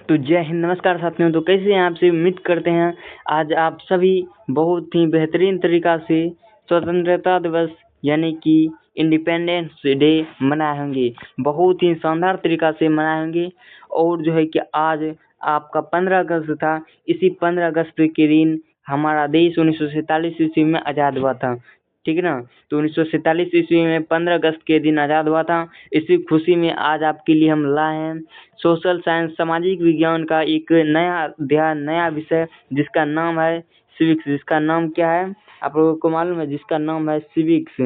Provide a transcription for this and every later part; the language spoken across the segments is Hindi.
तो जय हिंद, नमस्कार साथियों। तो कैसे हैं आपसे उम्मीद करते हैं आज आप सभी बहुत ही बेहतरीन तरीका से स्वतंत्रता दिवस यानी कि इंडिपेंडेंस डे मनाए होंगे, बहुत ही शानदार तरीका से मनाए होंगे। और जो है कि आज आपका 15 अगस्त था। इसी 15 अगस्त के दिन हमारा देश 1947 ईस्वी में आज़ाद हुआ था, ठीक है ना। तो 1947 ईस्वी में 15 अगस्त के दिन आज़ाद हुआ था। इसी खुशी में आज आपके लिए हम लाए हैं सोशल साइंस सामाजिक विज्ञान का एक नया अध्याय, नया विषय जिसका नाम है सिविक्स। जिसका नाम क्या है आप लोगों को मालूम है? जिसका नाम है सिविक्स।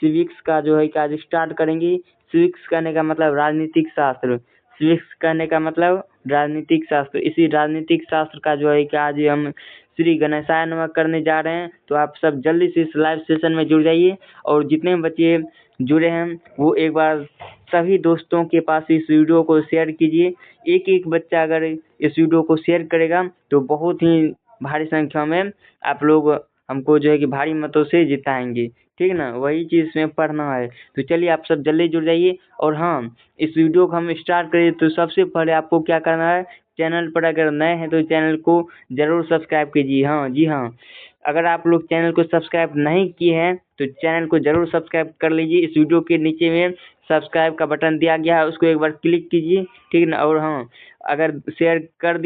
सिविक्स का जो है कि आज स्टार्ट करेंगे। सिविक्स कहने का मतलब राजनीतिक शास्त्र, सिविक्स कहने का मतलब राजनीतिक शास्त्र। इसी राजनीतिक शास्त्र का जो है कि आज हम श्री गणेशाय नमः करने जा रहे हैं। तो आप सब जल्दी से इस लाइव सेशन में जुड़ जाइए और जितने बच्चे जुड़े हैं वो एक बार सभी दोस्तों के पास इस वीडियो को शेयर कीजिए। एक एक बच्चा अगर इस वीडियो को शेयर करेगा तो बहुत ही भारी संख्या में आप लोग हमको जो है कि भारी मतों से जिताएंगे, ठीक है ना। वही चीज़ में पढ़ना है। तो चलिए आप सब जल्दी जुड़ जाइए। और हाँ, इस वीडियो को हम स्टार्ट करिए तो सबसे पहले आपको क्या करना है, चैनल पर अगर नए हैं तो चैनल को ज़रूर सब्सक्राइब कीजिए। हाँ जी हाँ, अगर आप लोग चैनल को सब्सक्राइब नहीं किए हैं तो चैनल को ज़रूर सब्सक्राइब कर लीजिए। इस वीडियो के नीचे में सब्सक्राइब का बटन दिया गया है, उसको एक बार क्लिक कीजिए, ठीक है ना। और हाँ, अगर शेयर कर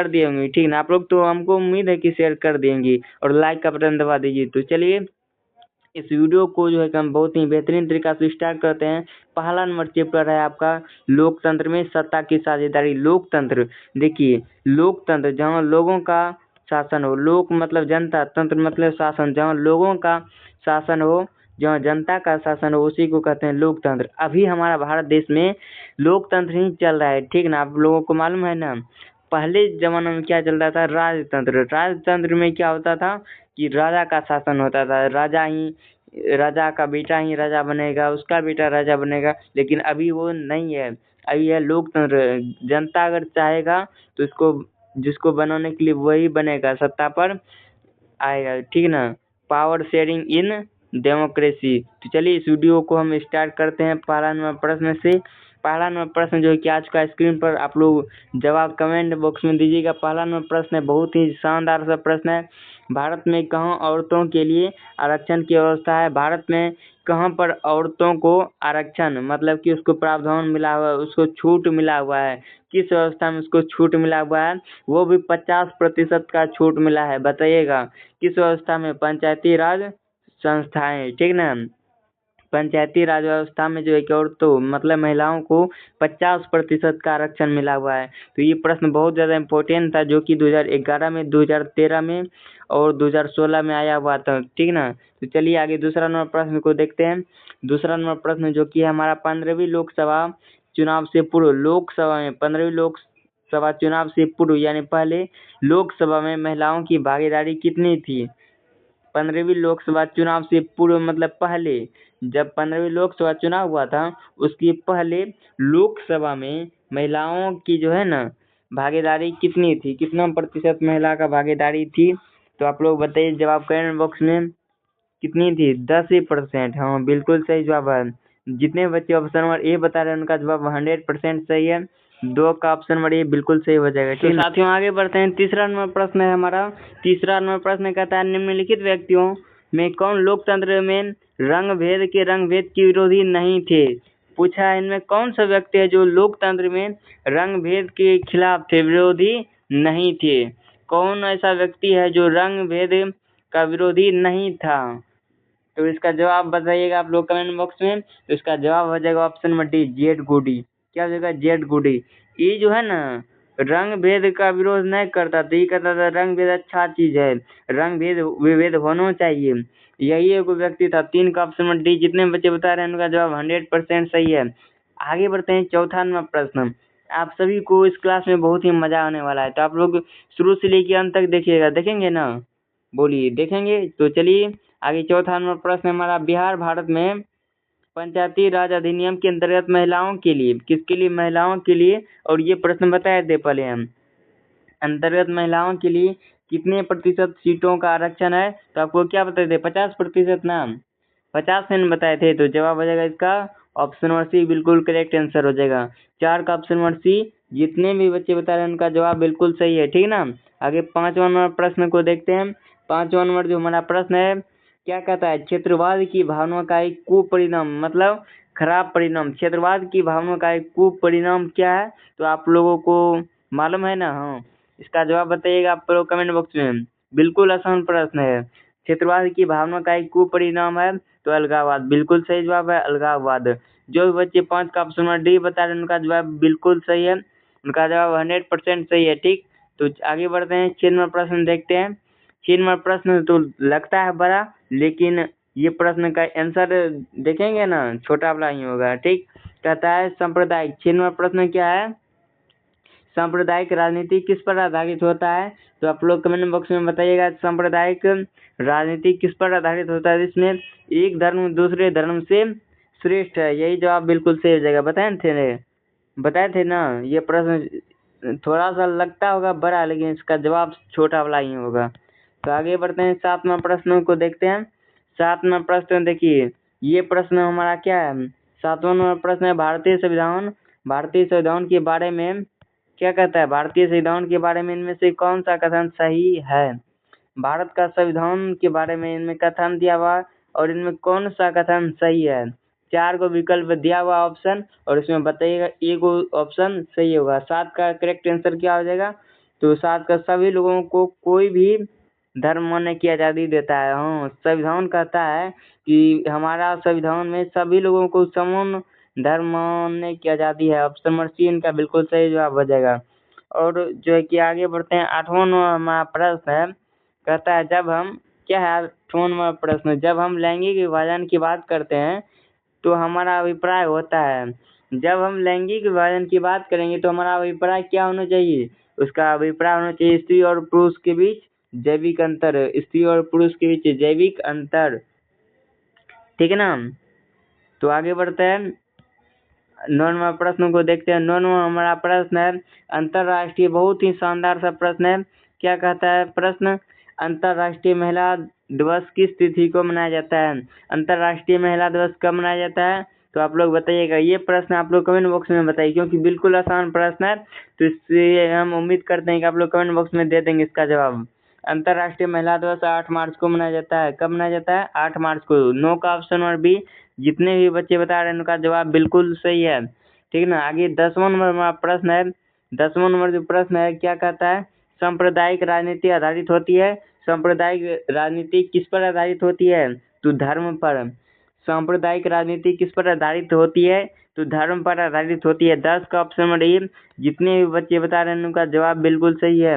दिए होंगे, ठीक है ना आप लोग, तो हमको उम्मीद है कि शेयर कर देंगे और लाइक का बटन दबा दीजिए। तो चलिए इस वीडियो को जो है कि हम बहुत ही बेहतरीन तरीका से स्टार्ट करते हैं। पहला नंबर चैप्टर है आपका लोकतंत्र में सत्ता की साझेदारी। लोकतंत्र, देखिए लोकतंत्र जहाँ लोगों का शासन हो, लोक मतलब जनता, तंत्र मतलब शासन, जहाँ लोगों का शासन हो, जहाँ जनता का शासन हो, उसी को कहते हैं लोकतंत्र। अभी हमारा भारत देश में लोकतंत्र ही चल रहा है, ठीक ना। आप लोगों को मालूम है ना, पहले जमाने में क्या चलता था, राजतंत्र। राजतंत्र में क्या होता था कि राजा का शासन होता था, राजा का बेटा ही राजा बनेगा, उसका बेटा राजा बनेगा। लेकिन अभी वो नहीं है, अभी है लोकतंत्र। जनता अगर चाहेगा तो इसको जिसको बनाने के लिए वही बनेगा, सत्ता पर आएगा, ठीक है ना। Power sharing in democracy. तो चलिए इस वीडियो को हम स्टार्ट करते हैं पहला नंबर प्रश्न से। पहला नंबर प्रश्न जो है कि आज का स्क्रीन पर आप लोग जवाब कमेंट बॉक्स में दीजिएगा। पहला नंबर प्रश्न है, बहुत ही शानदार सा प्रश्न है। भारत में कहाँ औरतों के लिए आरक्षण की व्यवस्था है? भारत में कहाँ पर औरतों को आरक्षण मतलब कि उसको प्रावधान मिला हुआ है, उसको छूट मिला हुआ है? किस व्यवस्था में उसको छूट मिला हुआ है? वो भी 50% का छूट मिला है। बताइएगा किस व्यवस्था में? पंचायती राज संस्थाएं, ठीक ना। पंचायती राज व्यवस्था में जो है कि औरतों मतलब महिलाओं को 50% का आरक्षण मिला हुआ है। तो ये प्रश्न बहुत ज़्यादा इम्पोर्टेंट था, जो कि 2011 में, 2013 में और 2016 में आया हुआ था, ठीक ना। तो चलिए आगे दूसरा नंबर प्रश्न को देखते हैं। दूसरा नंबर प्रश्न जो कि हमारा 15वीं लोकसभा चुनाव से पूर्व, लोकसभा में 15वीं लोकसभा चुनाव से पूर्व यानी पहले लोकसभा में महिलाओं की भागीदारी कितनी थी? 15वीं लोकसभा चुनाव से पूर्व मतलब पहले, जब 15वीं लोकसभा चुनाव हुआ था उसके पहले लोकसभा में महिलाओं की जो है ना भागीदारी कितनी थी, कितना प्रतिशत महिला का भागीदारी थी? तो आप लोग बताइए जवाब कमेंट बॉक्स में। कितनी थी? 10%। हाँ बिल्कुल सही जवाब है। जितने बच्चे ऑप्शन नंबर ए बता रहे हैं उनका जवाब 100% सही है। 2 का ऑप्शन नंबर ए बिल्कुल सही हो जाएगा, ठीक है। साथियों आगे बढ़ते हैं। तीसरा नंबर प्रश्न है हमारा। तीसरा नंबर प्रश्न कहता है निम्नलिखित व्यक्तियों में कौन लोकतंत्र में रंग भेद के विरोधी नहीं थे? पूछा है इनमें कौन सा व्यक्ति है जो लोकतंत्र में रंग भेद के खिलाफ थे, विरोधी नहीं थे? कौन ऐसा व्यक्ति है जो रंग भेद का विरोधी नहीं था? तो इसका जवाब बताइएगा आप लोग कमेंट बॉक्स में। तो इसका जवाब हो जाएगा ऑप्शन नंबर डी, जेड गुडी। क्या हो जाएगा? जेड गुडी। ये जो है ना रंग भेद का विरोध नहीं करता था, ये कहता था रंग भेद अच्छा चीज है, रंग भेद विभेद होना चाहिए। यही एक व्यक्ति था। 3 का ऑप्शन नंबर डी। जितने बच्चे बता रहे हैं उनका जवाब 100% सही है। आगे बढ़ते हैं चौथा नंबर प्रश्न। आप सभी को इस क्लास में बहुत ही मजा आने वाला है, तो आप लोग शुरू से लेकर अंत तक देखिएगा। देखेंगे ना? बोलिए देखेंगे। तो चलिए आगे चौथा नंबर प्रश्न हमारा, बिहार भारत में पंचायती राज अधिनियम के अंतर्गत महिलाओं के लिए, किसके लिए? महिलाओं के लिए। और ये प्रश्न बताए थे पहले हम, अंतर्गत महिलाओं के लिए कितने प्रतिशत सीटों का आरक्षण है? तो आपको क्या बताए थे? 50% ना, 50 में बताए थे। तो जवाब हो जाएगा इसका ऑप्शन नंबर सी, बिल्कुल करेक्ट आंसर हो जाएगा। 4 का ऑप्शन नंबर सी जितने भी बच्चे बता रहे हैं उनका जवाब बिल्कुल सही है, ठीक ना। आगे 5वां नंबर प्रश्न को देखते हैं। 5वां नंबर जो हमारा प्रश्न है, क्या कहता है, क्षेत्रवाद की भावना का एक कुपरिणाम, मतलब खराब परिणाम, क्षेत्रवाद की भावना का एक कुपरिणाम क्या है, तो आप लोगों को मालूम है ना। हाँ, इसका जवाब बताइएगा आप लोग कमेंट बॉक्स में। बिल्कुल आसान प्रश्न है। क्षेत्रवाद की भावना का एक कुपरिणाम है तो अलगाववाद, बिल्कुल सही जवाब है अलगाववाद। जो भी बच्चे 5 का ऑप्शन नंबर डी बता रहे हैं उनका जवाब बिल्कुल सही है, उनका जवाब 100% सही है, ठीक। तो आगे बढ़ते हैं, 6 नंबर प्रश्न देखते हैं। 6 नंबर प्रश्न तो लगता है बड़ा, लेकिन ये प्रश्न का आंसर देखेंगे ना, छोटा वाला ही होगा, ठीक। कहता है सांप्रदायिक, 6 नंबर प्रश्न क्या है, सांप्रदायिक राजनीति किस पर आधारित होता है, तो आप लोग कमेंट बॉक्स में बताइएगा। सांप्रदायिक राजनीति किस पर आधारित होता है, जिसमें एक धर्म दूसरे धर्म से श्रेष्ठ है, यही जवाब बिल्कुल सही हो जाएगा। बताए थे ना, ये प्रश्न थोड़ा सा लगता होगा बड़ा, लेकिन इसका जवाब छोटा वाला ही होगा। तो आगे बढ़ते हैं, 7वां प्रश्न को देखते हैं। 7वां प्रश्न देखिए, ये प्रश्न हमारा क्या है, 7वां नंबर प्रश्न है, भारतीय संविधान के बारे में क्या कहता है, भारतीय संविधान के बारे में इनमें से कौन सा कथन सही है। भारत का संविधान के बारे में इनमें कथन दिया हुआ और इनमें कौन सा कथन सही है। 4 को विकल्प दिया हुआ ऑप्शन, और इसमें बताइएगा एक ऑप्शन सही होगा। 7 का करेक्ट आंसर क्या हो जाएगा, तो 7 का सभी लोगों को कोई भी धर्म मानने की आज़ादी देता है। हाँ, संविधान कहता है कि हमारा संविधान में सभी लोगों को समान धर्म मानने की आज़ादी है। ऑप्शन नंबर सी इनका बिल्कुल सही जवाब हो जाएगा। और जो है कि आगे बढ़ते हैं, 8वां हमारा प्रश्न है, कहता है जब हम क्या है 8वां नंबर प्रश्न, जब हम लैंगिक विभाजन की बात करते हैं तो हमारा अभिप्राय होता है, जब हम लैंगिक विभाजन की बात करेंगे तो हमारा अभिप्राय क्या होना चाहिए, उसका अभिप्राय होना चाहिए स्त्री और पुरुष के बीच जैविक अंतर, स्त्री और पुरुष के बीच जैविक अंतर, ठीक है ना। तो आगे बढ़ते हैं, 9वां प्रश्न को देखते हैं। 9वां हमारा प्रश्न है अंतरराष्ट्रीय, बहुत ही शानदार सा प्रश्न है। क्या कहता है प्रश्न, अंतरराष्ट्रीय महिला दिवस किस तिथि को मनाया जाता है, अंतरराष्ट्रीय महिला दिवस कब मनाया जाता है, तो आप लोग बताइएगा। ये प्रश्न आप लोग कमेंट बॉक्स में बताइए, क्योंकि बिल्कुल आसान प्रश्न है, तो इससे हम उम्मीद करते हैं कि आप लोग कमेंट बॉक्स में दे देंगे इसका जवाब। अंतरराष्ट्रीय महिला दिवस 8 मार्च को मनाया जाता है। कब मनाया जाता है, 8 मार्च को। 9 का ऑप्शन और बी, जितने भी बच्चे बता रहे हैं उनका जवाब बिल्कुल सही है, ठीक ना। आगे 10वां नंबर हमारा प्रश्न है। 10वां नंबर जो प्रश्न है, क्या कहता है, सांप्रदायिक राजनीति आधारित होती है, सांप्रदायिक राजनीति किस पर आधारित होती है, तो धर्म पर। सांप्रदायिक राजनीति किस पर आधारित होती है, तो धर्म पर आधारित होती है। 10 का ऑप्शन नंबर ए, जितने भी बच्चे बता रहे हैं उनका जवाब बिल्कुल सही है।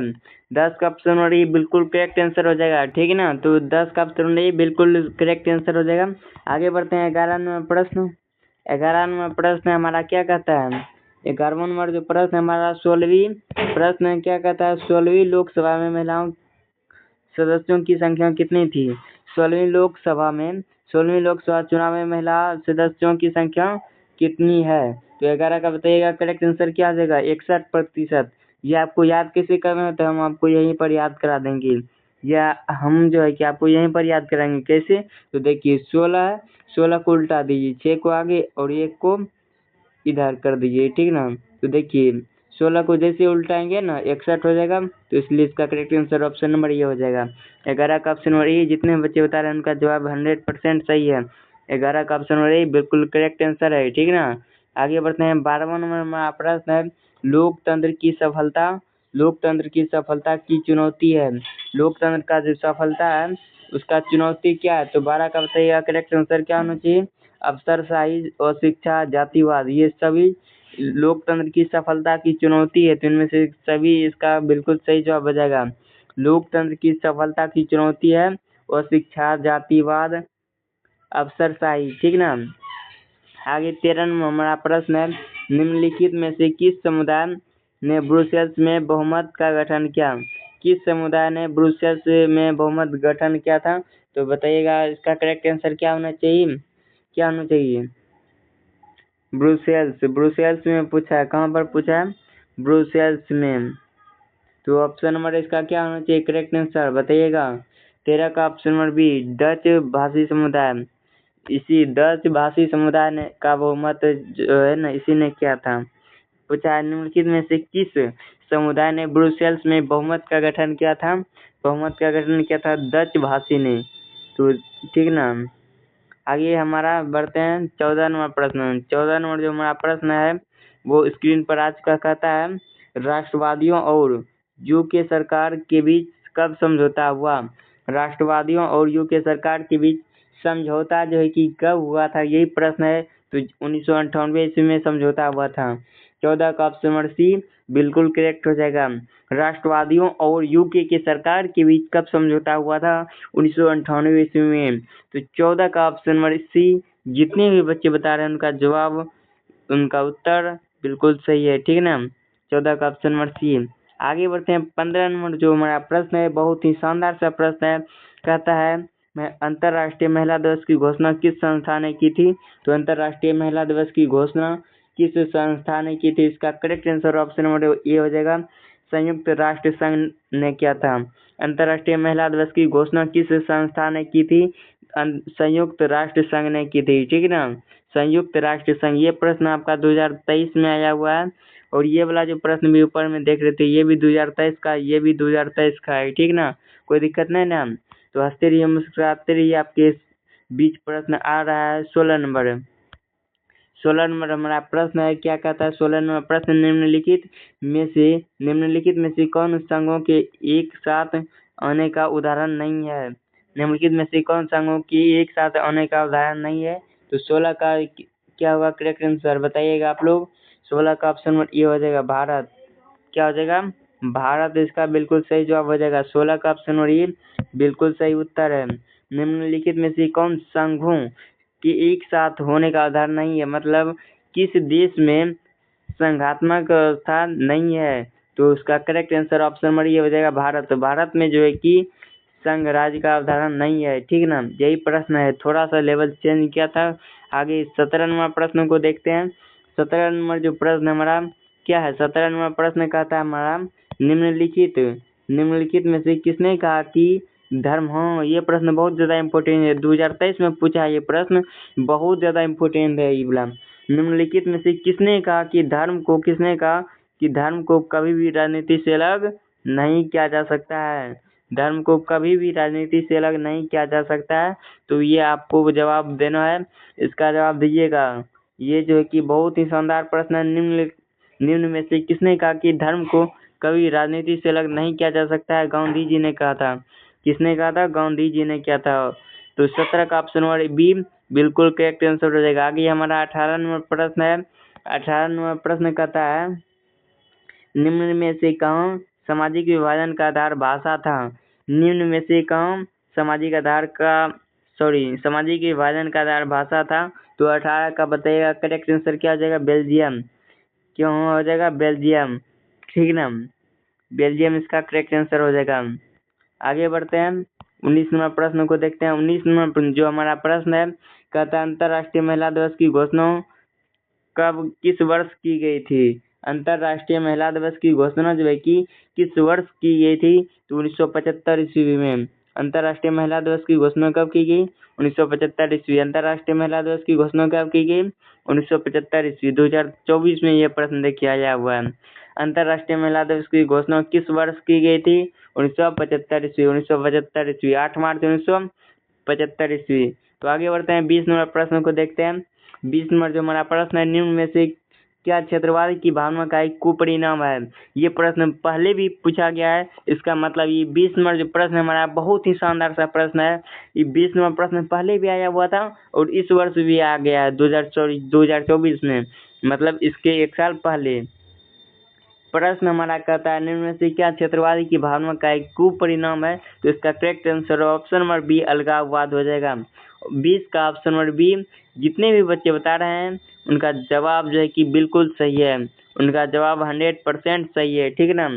10 का ऑप्शन नंबर ए बिल्कुल करेक्ट आंसर हो जाएगा, ठीक है ना। तो 10 का ऑप्शन नंबर ए बिल्कुल करेक्ट आंसर हो जाएगा। आगे बढ़ते हैं 11वां नंबर प्रश्न। 11वां नंबर प्रश्न हमारा क्या कहता है, 11वां नंबर जो प्रश्न हमारा 16वीं प्रश्न क्या कहता है, 16वीं लोकसभा में महिलाओं सदस्यों की संख्या कितनी थी। 16वीं लोकसभा चुनाव में महिला सदस्यों की संख्या कितनी है, तो 11 का बताइएगा। करेक्ट आंसर क्या आ जाएगा, 61%। ये आपको याद कैसे करना है, तो हम आपको यहीं पर याद करा देंगे, या हम जो है कि आपको यहीं पर याद कराएंगे। कैसे, तो देखिए 16 है, 16 को उल्टा दीजिए, 6 को आगे और 1 को इधर कर दीजिए, ठीक ना। तो देखिए 16 को जैसे उल्टाएंगे ना 61 हो जाएगा, तो इसलिए इसका करेक्ट आंसर ऑप्शन नंबर ये हो जाएगा। 11 का ऑप्शन नंबर ए, जितने बच्चे बता रहे हैं उनका जवाब 100% सही है। 11 का ऑप्शन नंबर ए बिल्कुल करेक्ट आंसर है, ठीक ना। आगे बढ़ते हैं, 12वां नंबर में प्रश्न है, लोकतंत्र की सफलता की चुनौती है। लोकतंत्र का जो सफलता है उसका चुनौती क्या है, तो 12 का बताइएगा। करेक्ट आंसर क्या होना चाहिए, अफसरशाही और शिक्षा जातिवाद, ये सभी लोकतंत्र की सफलता की चुनौती है, तो इनमें से सभी इसका बिल्कुल सही जवाब हो जाएगा। लोकतंत्र की सफलता की चुनौती है और शिक्षा जातिवाद अफसरशाही, ठीक ना। आगे 13 नंबर हमारा प्रश्न है, निम्नलिखित में से किस समुदाय ने ब्रुसेल्स में बहुमत का गठन किया, किस समुदाय ने ब्रुसेल्स में बहुमत गठन किया था, तो बताइएगा। इसका करेक्ट आंसर क्या होना चाहिए, ब्रुसेल्स में पूछा है, कहाँ पर पूछा है, ब्रुसेल्स में। तो ऑप्शन नंबर इसका क्या होना चाहिए, करेक्ट आंसर बताइएगा। 13 का ऑप्शन नंबर बी, डच भाषी समुदाय। इसी डच भाषी समुदाय ने का बहुमत जो है ना, इसी ने किया था। पूछा है निम्नलिखित में से किस समुदाय ने ब्रुसेल्स में बहुमत का गठन किया था? बहुमत का गठन किया था डच भाषी ने। तो ठीक ना। आगे हमारा बढ़ते हैं 14 नंबर प्रश्न। 14 नंबर जो हमारा प्रश्न है वो स्क्रीन पर आ चुका, कहता है राष्ट्रवादियों और यूके सरकार के बीच कब समझौता हुआ? राष्ट्रवादियों और यूके सरकार के बीच समझौता जो है कि कब हुआ था, यही प्रश्न है। तो 1998 ईस्वी में समझौता हुआ था। 14 का ऑप्शन नंबर सी बिल्कुल करेक्ट हो जाएगा। राष्ट्रवादियों और यूके के सरकार के बीच कब समझौता हुआ था? 1998 ईस्वी में। तो 14 का ऑप्शन नंबर सी, जितने भी बच्चे बता रहे हैं उनका जवाब, उनका उत्तर बिल्कुल सही है, ठीक है ना। 14 का ऑप्शन नंबर सी। आगे बढ़ते हैं 15 नंबर जो हमारा प्रश्न है, बहुत ही शानदार सा प्रश्न है। कहता है मैं अंतर्राष्ट्रीय महिला दिवस की घोषणा किस संस्था ने की थी? तो अंतर्राष्ट्रीय महिला दिवस की घोषणा किस संस्था ने की थी? इसका correct answer option number A हो जाएगा, संयुक्त राष्ट्र संघ ने किया था। अंतर्राष्ट्रीय महिला दिवस की घोषणा किस संस्था ने की थी? संयुक्त राष्ट्र संघ ने की थी, ठीक है ना। संयुक्त राष्ट्र संघ। ये प्रश्न आपका 2023 में आया हुआ है, और ये वाला जो प्रश्न भी ऊपर में देख रहे थे ये भी 2023 का, ये भी 2023 का है, ठीक ना। कोई दिक्कत नहीं ना। तो हंसते रहिए, मुस्कुराते रहिए। आपके बीच प्रश्न आ रहा है 16 नंबर। 16 नंबर हमारा प्रश्न है, क्या कहता है 16 नंबर प्रश्न, निम्नलिखित में से कौन संघों के एक साथ आने का उदाहरण नहीं है? निम्नलिखित में से कौन संघों की एक साथ आने का उदाहरण नहीं है? तो 16 का क्या होगा करेक्ट आंसर, बताइएगा आप लोग। 16 का ऑप्शन नंबर ये हो जाएगा भारत। क्या हो जाएगा? भारत इसका बिल्कुल सही जवाब हो जाएगा। 16 का ऑप्शन नंबर ये बिल्कुल सही उत्तर है। निम्नलिखित में से कौन संघों कि एक साथ होने का उदाहरण नहीं है, मतलब किस देश में संघात्मक अवस्था नहीं है? तो उसका करेक्ट आंसर ऑप्शन नंबर ये हो जाएगा भारत। भारत में जो है कि संघ राज्य का उदाहरण नहीं है, ठीक ना। यही प्रश्न है, थोड़ा सा लेवल चेंज किया था। आगे 17 नंबर प्रश्न को देखते हैं। 17 नंबर जो प्रश्न हमारा क्या है, 17 नंबर प्रश्न कहता है हमारा निम्नलिखित में से किसने कहा कि धर्म, हाँ ये प्रश्न बहुत ज्यादा इम्पोर्टेंट है, 2023 में पूछा है ये प्रश्न, बहुत ज्यादा इम्पोर्टेंट है ये वाला। निम्नलिखित में से किसने कहा कि धर्म को कभी भी राजनीति से अलग नहीं किया जा सकता है? धर्म को कभी भी राजनीति से अलग नहीं किया जा सकता है। तो ये आपको जवाब देना है, इसका जवाब दीजिएगा। ये जो है कि बहुत ही शानदार प्रश्न है। निम्न में से किसने कहा कि धर्म को कभी राजनीति से अलग नहीं किया जा सकता है? गांधी जी ने कहा था। किसने कहा था? गांधी जी ने किया था। तो 17 का ऑप्शन नंबर बी बिल्कुल करेक्ट आंसर हो जाएगा। आगे हमारा 18 नंबर प्रश्न है। 18 नंबर प्रश्न कहता है निम्न में से कौन सामाजिक विभाजन का आधार भाषा था? निम्न में से कौन सामाजिक विभाजन का आधार भाषा था? तो 18 का बताइएगा करेक्ट आंसर क्या हो जाएगा? बेल्जियम। क्यों हो जाएगा? बेल्जियम, ठीक ना। बेल्जियम इसका करेक्ट आंसर हो जाएगा। आगे बढ़ते हैं 19 नंबर प्रश्न को देखते हैं। 19 नंबर जो हमारा प्रश्न है कहता है अंतर्राष्ट्रीय महिला दिवस की घोषणा कब किस वर्ष की गई थी? अंतर्राष्ट्रीय महिला दिवस की घोषणा जो है कि किस वर्ष की गई थी? तो 1975 ईस्वी में। अंतर्राष्ट्रीय महिला दिवस की घोषणा कब की गई? 1975 ईस्वी। अंतर्राष्ट्रीय महिला दिवस की घोषणा कब की गई? 1975 ईस्वी। 2024 में यह प्रश्न देखिए आया हुआ है। अंतर्राष्ट्रीय महिला दिवस की घोषणा किस वर्ष की गई थी? 1975 ईस्वी। 1975 ईस्वी, 8 मार्च 1975 ईस्वी। तो आगे बढ़ते हैं 20 नंबर प्रश्न को देखते हैं। 20 नंबर जो हमारा प्रश्न है निम्न में से क्या क्षेत्रवाद की भावना का एक कुपरिणाम है? ये प्रश्न पहले भी पूछा गया है, इसका मतलब ये 20 नंबर जो प्रश्न हमारा बहुत ही शानदार सा प्रश्न है। ये 20 नंबर प्रश्न पहले भी आया हुआ था और इस वर्ष भी आ गया है 2024 में, मतलब इसके एक साल पहले। प्रश्न हमारा कहता है निम्न में से क्या क्षेत्रवादी की भावना का एक कुपरिणाम है? तो इसका correct answer option number B अलगाववाद हो जाएगा। 20 का ऑप्शन नंबर बी। जितने भी बच्चे बता रहे हैं उनका जवाब जो है कि बिल्कुल सही है, उनका जवाब 100% सही है, ठीक है ना।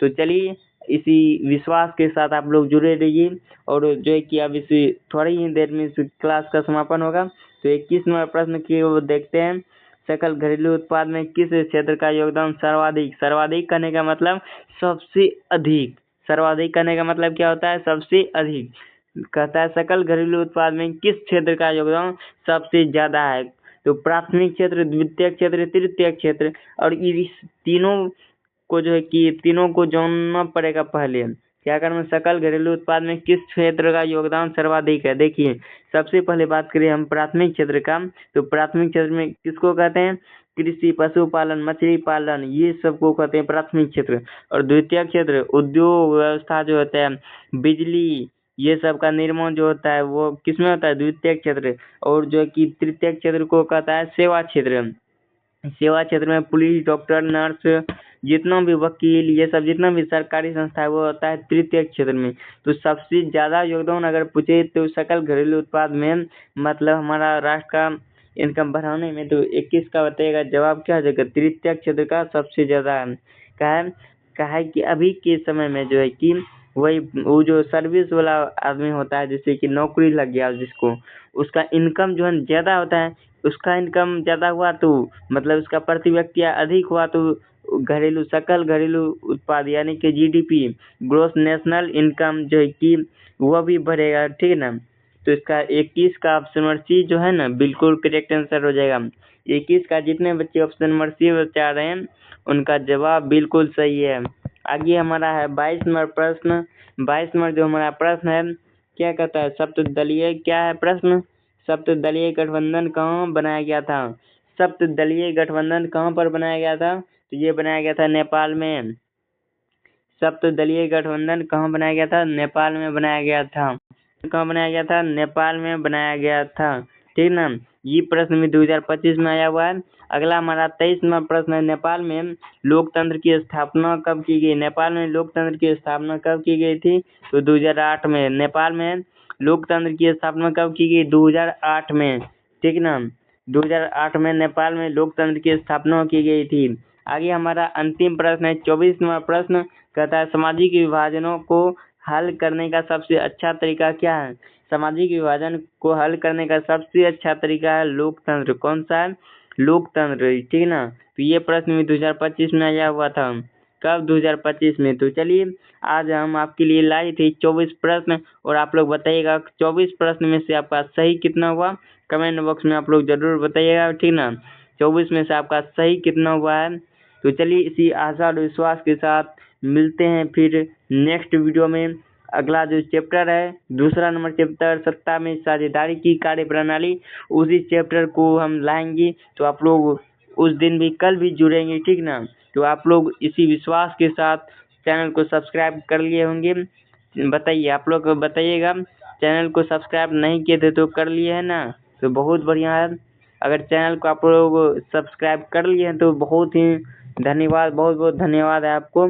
तो चलिए इसी विश्वास के साथ आप लोग जुड़े रहिए, और जो है कि अब इसी थोड़ी ही देर में इस क्लास का समापन होगा। तो 21 नंबर प्रश्न की वो देखते हैं। सकल घरेलू उत्पाद में किस क्षेत्र का योगदान सर्वाधिक? सर्वाधिक करने का मतलब सबसे अधिक। सर्वाधिक करने का मतलब क्या होता है? सबसे अधिक। कहता है सकल घरेलू उत्पाद में किस क्षेत्र का योगदान सबसे ज्यादा है? तो प्राथमिक क्षेत्र, द्वितीयक क्षेत्र, तृतीयक क्षेत्र, और इस तीनों को जो है कि तीनों को जानना पड़ेगा। पहले क्या करना, सकल घरेलू उत्पाद में किस क्षेत्र का योगदान सर्वाधिक है। देखिए सबसे पहले बात करें हम प्राथमिक क्षेत्र का, तो प्राथमिक क्षेत्र में किसको कहते हैं, कृषि, पशुपालन, मछली पालन, ये सबको कहते हैं प्राथमिक क्षेत्र। और द्वितीय क्षेत्र उद्योग व्यवस्था जो होता है, बिजली, ये सब का निर्माण जो होता है वो किसमें होता है, द्वितीय क्षेत्र। और जो है कि तृतीय क्षेत्र को कहता है सेवा क्षेत्र। सेवा क्षेत्र में पुलिस, डॉक्टर, नर्स, जितना भी वकील, ये सब जितना भी सरकारी संस्था है वो होता है तृतीय क्षेत्र में। तो सबसे ज्यादा योगदान अगर पूछे तो सकल घरेलू उत्पाद में, मतलब हमारा राष्ट्र का इनकम बढ़ाने में, तो 21 का बताएगा। जवाब क्या हो जाएगा, तृतीय क्षेत्र का सबसे ज्यादा है। क्या है कि अभी के समय में जो है कि वही वो जो सर्विस वाला आदमी होता है, जैसे कि नौकरी लग गया जिसको, उसका इनकम जो है ज्यादा होता है। उसका इनकम ज्यादा हुआ तो मतलब उसका प्रति व्यक्ति अधिक हुआ तो सकल घरेलू उत्पाद यानी कि जीडीपी, ग्रोस नेशनल इनकम जो है कि वह भी बढ़ेगा, ठीक है ना। तो इसका 21 का ऑप्शन नंबर सी जो है ना बिल्कुल करेक्ट आंसर हो जाएगा। 21 का जितने बच्चे ऑप्शन नंबर सी बचा रहे हैं उनका जवाब बिल्कुल सही है। आगे हमारा है 22 नंबर प्रश्न। 22 नंबर जो हमारा प्रश्न है क्या कहता है, सप्तदलीय क्या है प्रश्न, सप्तदलीय गठबंधन कहाँ बनाया गया था। सप्तदलीय गठबंधन कहाँ पर बनाया गया था, तो ये बनाया गया था नेपाल में। सप्तदलीय गठबंधन कहाँ बनाया गया था, नेपाल में बनाया गया था। कहाँ बनाया गया था, नेपाल में बनाया गया था, ठीक ना। ये प्रश्न भी 2025 में आया हुआ है। अगला हमारा 23 नंबर प्रश्न है, नेपाल में लोकतंत्र की स्थापना कब की गई। नेपाल में लोकतंत्र की स्थापना कब की गई थी, तो 2008 में। नेपाल में लोकतंत्र की स्थापना कब की गई, 2008 में, ठीक ना। 2008 में नेपाल में लोकतंत्र की स्थापना की गई थी। आगे हमारा अंतिम प्रश्न है 24 नंबर प्रश्न, कहता है सामाजिक विभाजनों को हल करने का सबसे अच्छा तरीका क्या है। सामाजिक विभाजन को हल करने का सबसे अच्छा तरीका है लोकतंत्र। कौन सा है, लोकतंत्र, ठीक ना। तो ये प्रश्न भी 2025 में आया हुआ था। कब, 2025 में। तो चलिए आज हम आपके लिए लाई थी 24 प्रश्न, और आप लोग बताइएगा 24 प्रश्न में से आपका सही कितना हुआ, कमेंट बॉक्स में आप लोग जरूर बताइएगा, ठीक ना। 24 में से आपका सही कितना हुआ है। तो चलिए इसी आशा और विश्वास के साथ मिलते हैं फिर नेक्स्ट वीडियो में। अगला जो चैप्टर है, दूसरा नंबर चैप्टर, सत्ता में साझेदारी की कार्यप्रणाली, उसी चैप्टर को हम लाएंगे। तो आप लोग उस दिन भी कल भी जुड़ेंगे, ठीक ना। तो आप लोग इसी विश्वास के साथ चैनल को सब्सक्राइब कर लिए होंगे। बताइए, आप लोग बताइएगा, चैनल को सब्सक्राइब नहीं किए थे तो कर लिए है ना, तो बहुत बढ़िया है। अगर चैनल को आप लोग सब्सक्राइब कर लिए हैं तो बहुत ही धन्यवाद, बहुत बहुत धन्यवाद है आपको।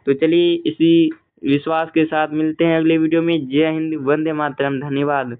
तो चलिए इसी विश्वास के साथ मिलते हैं अगले वीडियो में। जय हिंद, वंदे मातरम, धन्यवाद।